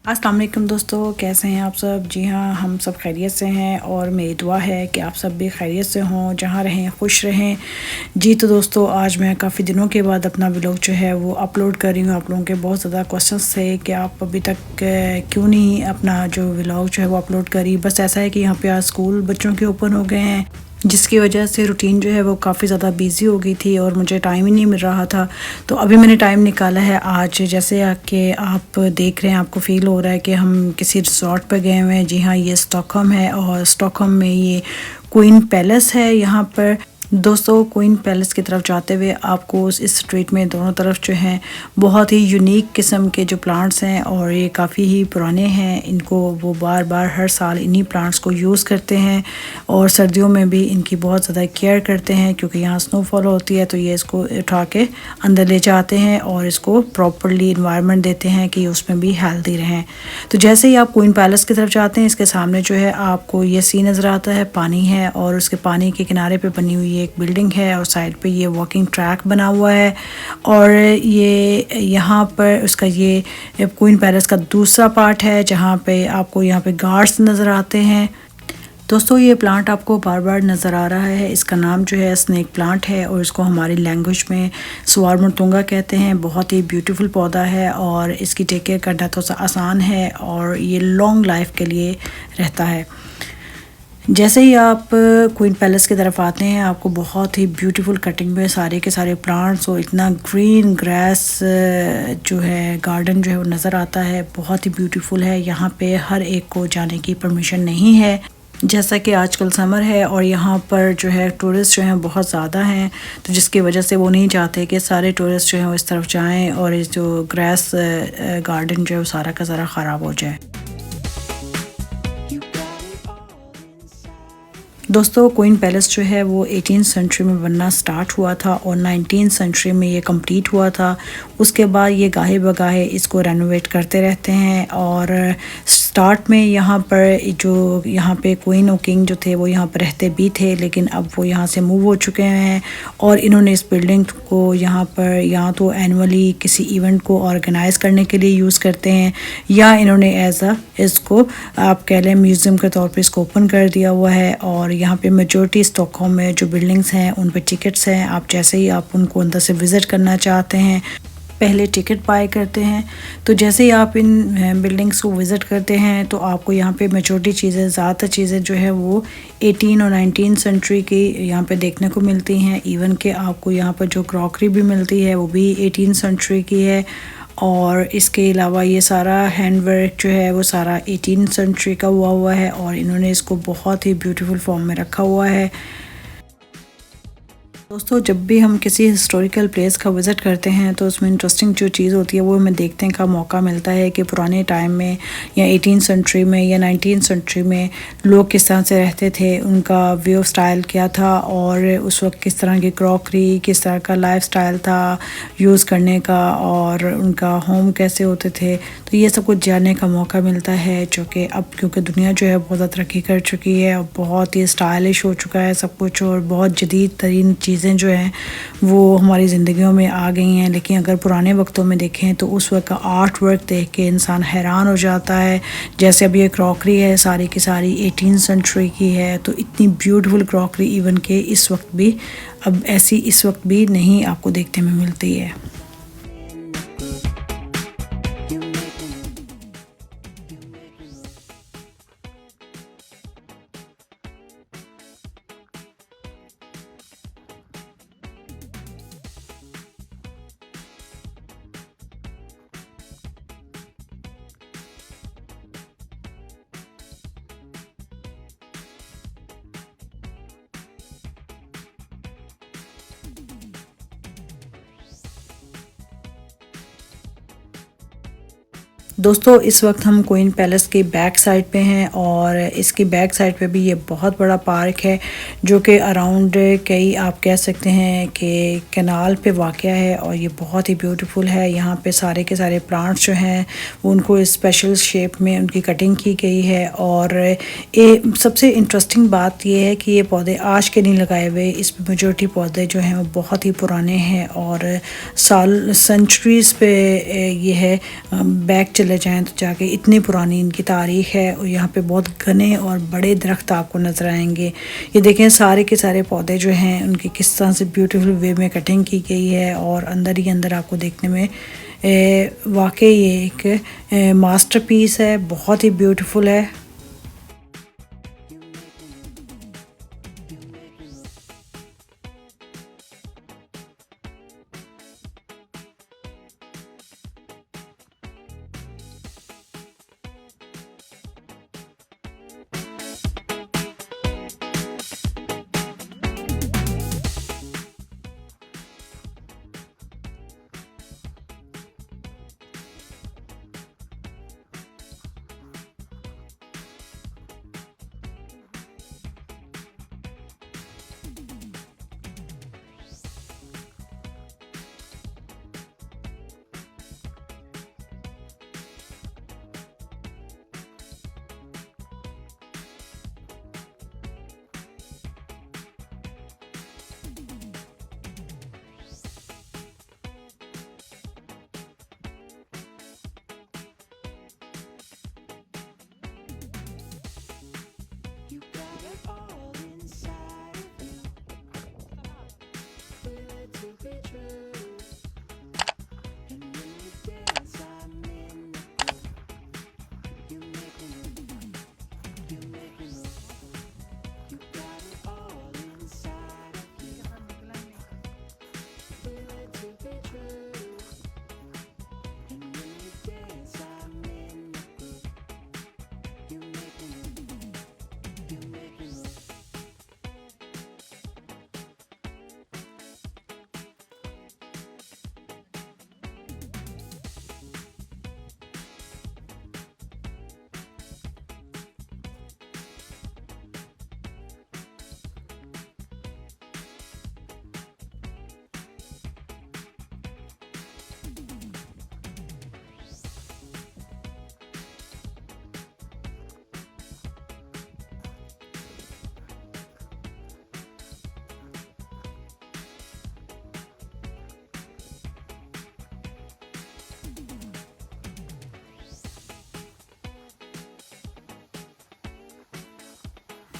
अस्सलाम वालेकुम दोस्तों, कैसे हैं आप सब। जी हाँ, हम सब खैरियत से हैं और मेरी दुआ है कि आप सब भी खैरियत से हों, जहाँ रहें खुश रहें। जी तो दोस्तों, आज मैं काफ़ी दिनों के बाद अपना व्लॉग जो है वो अपलोड कर रही हूँ। आप लोगों के बहुत ज़्यादा क्वेश्चंस थे कि आप अभी तक क्यों नहीं अपना जो व्लॉग जो है वो अपलोड करी। बस ऐसा है कि यहाँ पे आज स्कूल बच्चों के ओपन हो गए हैं, जिसकी वजह से रूटीन जो है वो काफ़ी ज़्यादा बिज़ी हो गई थी और मुझे टाइम ही नहीं मिल रहा था। तो अभी मैंने टाइम निकाला है आज। जैसे कि आप देख रहे हैं, आपको फ़ील हो रहा है कि हम किसी रिसोर्ट पर गए हुए हैं। जी हाँ, ये स्टॉकहोम है और स्टॉकहोम में ये क्वीन पैलेस है। यहाँ पर दोस्तों क्वीन पैलेस की तरफ जाते हुए आपको इस स्ट्रीट में दोनों तरफ जो हैं बहुत ही यूनिक किस्म के जो प्लांट्स हैं और ये काफ़ी ही पुराने हैं। इनको वो बार बार हर साल इन्हीं प्लांट्स को यूज़ करते हैं और सर्दियों में भी इनकी बहुत ज़्यादा केयर करते हैं, क्योंकि यहाँ स्नोफॉल होती है। तो ये इसको उठा के अंदर ले जाते हैं और इसको प्रॉपरली इन्वायरमेंट देते हैं कि उसमें भी हेल्दी रहें। तो जैसे ही आप क्वीन पैलेस की तरफ जाते हैं, इसके सामने जो है आपको ये सीन नज़र आता है, पानी है और उसके पानी के किनारे पे बनी हुई एक बिल्डिंग है और साइड पे ये वॉकिंग ट्रैक बना हुआ है। और ये यहाँ पर उसका ये क्वीन पैलेस का दूसरा पार्ट है, जहाँ पे आपको यहाँ पे गार्ड्स नज़र आते हैं। दोस्तों ये प्लांट आपको बार बार नज़र आ रहा है, इसका नाम जो है स्नेक प्लांट है और इसको हमारी लैंग्वेज में स्वारमरतुंगा कहते हैं। बहुत ही ब्यूटीफुल पौधा है और इसकी टेक केयर करना तो आसान है और ये लॉन्ग लाइफ के लिए रहता है। जैसे ही आप क्वीन पैलेस की तरफ आते हैं, आपको बहुत ही ब्यूटीफुल कटिंग में सारे के सारे प्लांट्स और इतना ग्रीन ग्रास जो है गार्डन जो है वो नज़र आता है। बहुत ही ब्यूटीफुल है। यहाँ पे हर एक को जाने की परमिशन नहीं है, जैसा कि आजकल समर है और यहाँ पर जो है टूरिस्ट जो हैं बहुत ज़्यादा हैं, तो जिसकी वजह से वो नहीं चाहते कि सारे टूरिस्ट जो हैं वो इस तरफ जाएं और इस जो ग्रास गार्डन जो है वो सारा का सारा ख़राब हो जाए। दोस्तों क्वीन पैलेस जो है वो 18th सेंचुरी में बनना स्टार्ट हुआ था और 19th सेंचुरी में ये कंप्लीट हुआ था। उसके बाद ये गाहे बगाहे इसको रेनोवेट करते रहते हैं और स्टार्ट में यहाँ पर जो यहाँ पे क्वीन और किंग जो थे वो यहाँ पर रहते भी थे, लेकिन अब वो यहाँ से मूव हो चुके हैं और इन्होंने इस बिल्डिंग को यहाँ पर या तो एनुअली किसी इवेंट को ऑर्गेनाइज़ करने के लिए यूज़ करते हैं या इन्होंने इसको आप कह लें म्यूज़ियम के तौर पे इसको ओपन कर दिया हुआ है। और यहाँ पे मेजॉरिटी स्टॉकहोम में जो बिल्डिंग्स हैं उन पे टिकट्स हैं। आप जैसे ही आप उनको अंदर से विज़िट करना चाहते हैं पहले टिकट बाय करते हैं। तो जैसे ही आप इन बिल्डिंग्स को विज़िट करते हैं तो आपको यहाँ पे मेजॉरिटी चीज़ें ज़्यादातर चीज़ें जो है वो 18 और 19 सेंचुरी की यहाँ पे देखने को मिलती हैं। इवन के आपको यहाँ पर जो क्रॉकरी भी मिलती है वो भी 18 सेंचुरी की है और इसके अलावा ये सारा हैंडवर्क जो है वो सारा 18 सेंचुरी का हुआ है और इन्होंने इसको बहुत ही ब्यूटीफुल फॉर्म में रखा हुआ है। दोस्तों जब भी हम किसी हिस्टोरिकल प्लेस का विज़िट करते हैं तो उसमें इंटरेस्टिंग जो चीज़ होती है वो हमें देखने का मौका मिलता है कि पुराने टाइम में या 18 सेंचुरी में या 19 सेंचुरी में लोग किस तरह से रहते थे, उनका वे ऑफ स्टाइल क्या था और उस वक्त किस तरह की क्रॉकरी, किस तरह का लाइफ स्टाइल था यूज़ करने का और उनका होम कैसे होते थे। तो ये सब कुछ जानने का मौका मिलता है, जो कि अब क्योंकि दुनिया जो है बहुत ज़्यादा तरक्की कर चुकी है और बहुत ही स्टाइलिश हो चुका है सब कुछ और बहुत जदीद तरीन चीज़ें जो हैं वो हमारी ज़िंदगियों में आ गई हैं। लेकिन अगर पुराने वक्तों में देखें तो उस वक्त का आर्ट वर्क देख के इंसान हैरान हो जाता है। जैसे अब ये क्रॉकरी है सारी की सारी 18 सेंचुरी की है, तो इतनी ब्यूटीफुल क्रॉकरी इवन के इस वक्त भी अब ऐसी इस वक्त भी नहीं आपको देखने में मिलती है। दोस्तों इस वक्त हम क्वीन पैलेस के बैक साइड पे हैं और इसकी बैक साइड पे भी ये बहुत बड़ा पार्क है जो कि अराउंड कई आप कह सकते हैं कि कैनाल पे वाक़या है और ये बहुत ही ब्यूटीफुल है। यहाँ पे सारे के सारे प्लांट्स जो हैं उनको स्पेशल शेप में उनकी कटिंग की गई है और ये सबसे इंटरेस्टिंग बात ये है कि ये पौधे आज के नहीं लगाए हुए, इस मेजॉरिटी पौधे जो हैं वो बहुत ही पुराने हैं और साल सेंचुरीज़ पे ये है बैक चले जाएं तो जाके इतनी पुरानी इनकी तारीख़ है। और यहाँ पे बहुत घने और बड़े दरख्त आपको नज़र आएंगे। ये देखें सारे के सारे पौधे जो हैं उनकी किस तरह से ब्यूटीफुल वे में कटिंग की गई है और अंदर ही अंदर आपको देखने में वाकई ये एक मास्टरपीस है, बहुत ही ब्यूटीफुल है।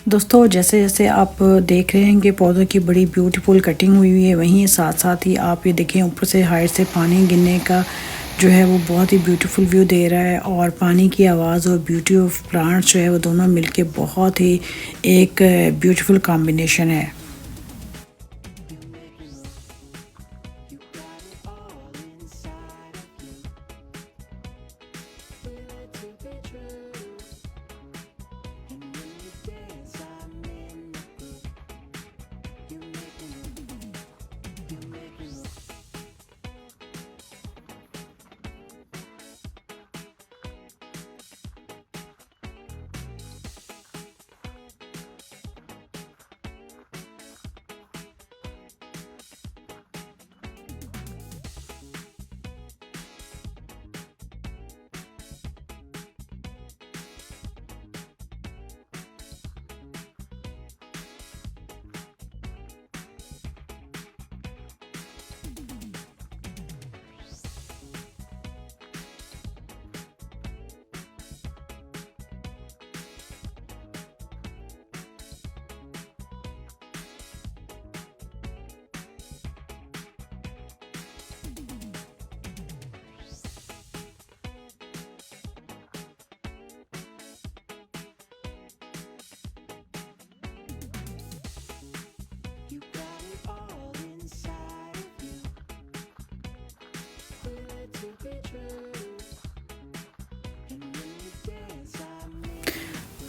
दोस्तों जैसे जैसे आप देख रहे हैं कि पौधों की बड़ी ब्यूटीफुल कटिंग हुई है, वहीं साथ साथ ही आप ये देखें ऊपर से हाइट से पानी गिरने का जो है वो बहुत ही ब्यूटीफुल व्यू दे रहा है। और पानी की आवाज़ और ब्यूटी ऑफ प्लांट्स जो है वो दोनों मिलके बहुत ही एक ब्यूटीफुल कॉम्बिनेशन है।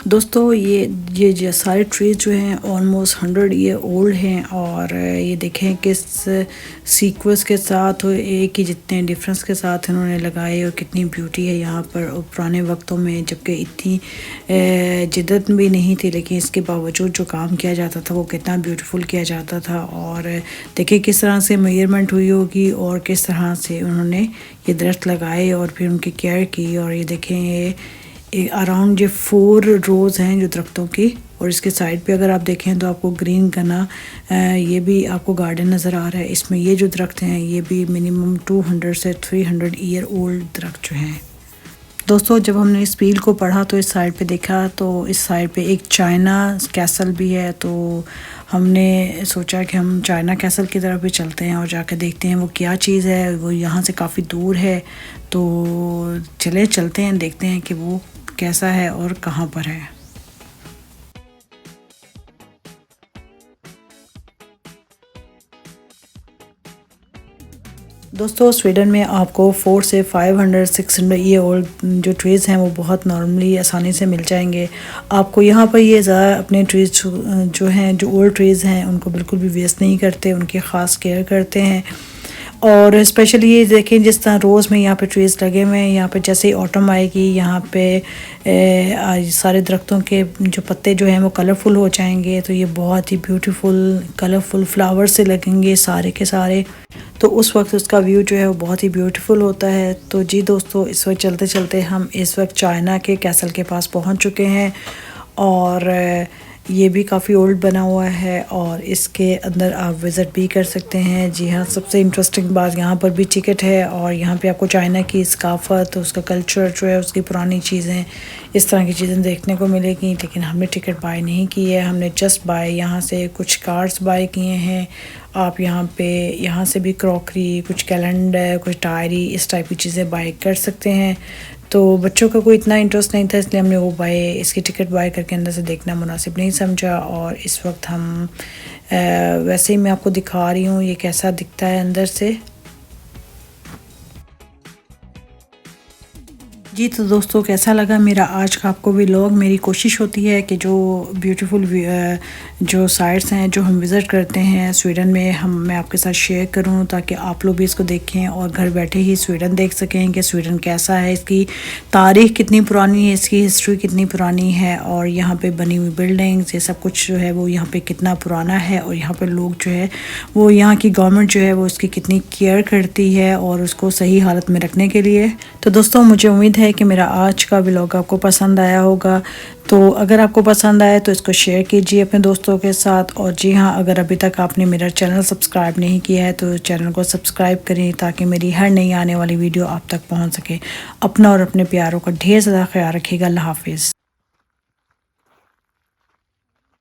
दोस्तों ये जो सारे ट्रीज जो हैं ऑलमोस्ट 100 ईयर ओल्ड हैं। और ये देखें किस सीक्वेंस के साथ एक ही जितने डिफरेंस के साथ इन्होंने लगाए और कितनी ब्यूटी है यहाँ पर। और पुराने वक्तों में जबकि इतनी जिद्दत भी नहीं थी, लेकिन इसके बावजूद जो काम किया जाता था वो कितना ब्यूटीफुल किया जाता था। और देखें किस तरह से मेजरमेंट हुई होगी और किस तरह से उन्होंने ये दरख्त लगाए और फिर उनकी केयर की। और ये देखें ये अराउंड ये 4 रोज़ हैं जो दरख्तों की। और इसके साइड पे अगर आप देखें तो आपको ग्रीन गना ये भी आपको गार्डन नज़र आ रहा है। इसमें ये जो दरख्त हैं ये भी मिनिमम 200 से 300 ईयर ओल्ड दरख्त जो हैं। दोस्तों जब हमने इस व्हील को पढ़ा तो इस साइड पे देखा तो इस साइड पे एक चाइना कैसल भी है, तो हमने सोचा कि हम चाइना कैसल की तरफ भी चलते हैं और जाकर देखते हैं वो क्या चीज़ है। वो यहाँ से काफ़ी दूर है, तो चले चलते हैं, देखते हैं कि वो कैसा है और कहाँ पर है। दोस्तों स्वीडन में आपको 4 से 500-600 ईयर ओल्ड जो ट्रीज़ हैं वो बहुत नॉर्मली आसानी से मिल जाएंगे आपको। यहाँ पर ये ज़्यादा अपने ट्रीज़ जो हैं, जो ओल्ड ट्रीज़ हैं, उनको बिल्कुल भी वेस्ट नहीं करते, उनकी ख़ास केयर करते हैं। और स्पेशली ये देखें जिस तरह रोज़ में यहाँ पे ट्रीज़ लगे हुए हैं, यहाँ पे जैसे ही ऑटम आएगी यहाँ पे सारे दरख्तों के जो पत्ते जो हैं वो कलरफुल हो जाएंगे, तो ये बहुत ही ब्यूटीफुल कलरफुल फ्लावर से लगेंगे सारे के सारे, तो उस वक्त उसका व्यू जो है वो बहुत ही ब्यूटीफुल होता है। तो जी दोस्तों इस वक्त चलते चलते हम इस वक्त चाइना के कैसल के पास पहुंच चुके हैं और ये भी काफ़ी ओल्ड बना हुआ है और इसके अंदर आप विज़िट भी कर सकते हैं। जी हाँ, सबसे इंटरेस्टिंग बात यहाँ पर भी टिकट है और यहाँ पे आपको चाइना की सकाफ़त, उसका कल्चर जो है, उसकी पुरानी चीज़ें, इस तरह की चीज़ें देखने को मिलेगी। लेकिन हमने टिकट बाय नहीं की है, हमने जस्ट बाय यहाँ से कुछ कार्ड्स बाय किए हैं। आप यहाँ से भी क्रॉकरी, कुछ कैलेंडर, कुछ डायरी, इस टाइप की चीज़ें बाय कर सकते हैं। तो बच्चों का कोई इतना इंटरेस्ट नहीं था, इसलिए हमने वो इसकी टिकट बाय करके अंदर से देखना मुनासिब नहीं समझा। और इस वक्त हम वैसे ही मैं आपको दिखा रही हूँ ये कैसा दिखता है अंदर से। जी तो दोस्तों कैसा लगा मेरा आज का आपको व्लॉग। मेरी कोशिश होती है कि जो ब्यूटीफुल जो साइट्स हैं जो हम विज़िट करते हैं स्वीडन में, मैं आपके साथ शेयर करूं ताकि आप लोग भी इसको देखें और घर बैठे ही स्वीडन देख सकें कि स्वीडन कैसा है, इसकी तारीख़ कितनी पुरानी है, इसकी हिस्ट्री कितनी पुरानी है और यहाँ पे बनी हुई बिल्डिंग्स, ये सब कुछ जो है वो यहाँ पे कितना पुराना है और यहाँ पर लोग जो है वो यहाँ की गवर्नमेंट जो है वो उसकी कितनी केयर करती है और उसको सही हालत में रखने के लिए। तो दोस्तों मुझे उम्मीद है कि मेरा आज का व्लॉग आपको पसंद आया होगा। तो अगर आपको पसंद आए तो इसको शेयर कीजिए अपने दोस्तों के साथ। और जी हाँ, अगर अभी तक आपने मेरा चैनल सब्सक्राइब नहीं किया है तो चैनल को सब्सक्राइब करें ताकि मेरी हर नई आने वाली वीडियो आप तक पहुंच सके। अपना और अपने प्यारों का ढेर ज़्यादा ख्याल रखिएगा। अल्लाह हाफिज़।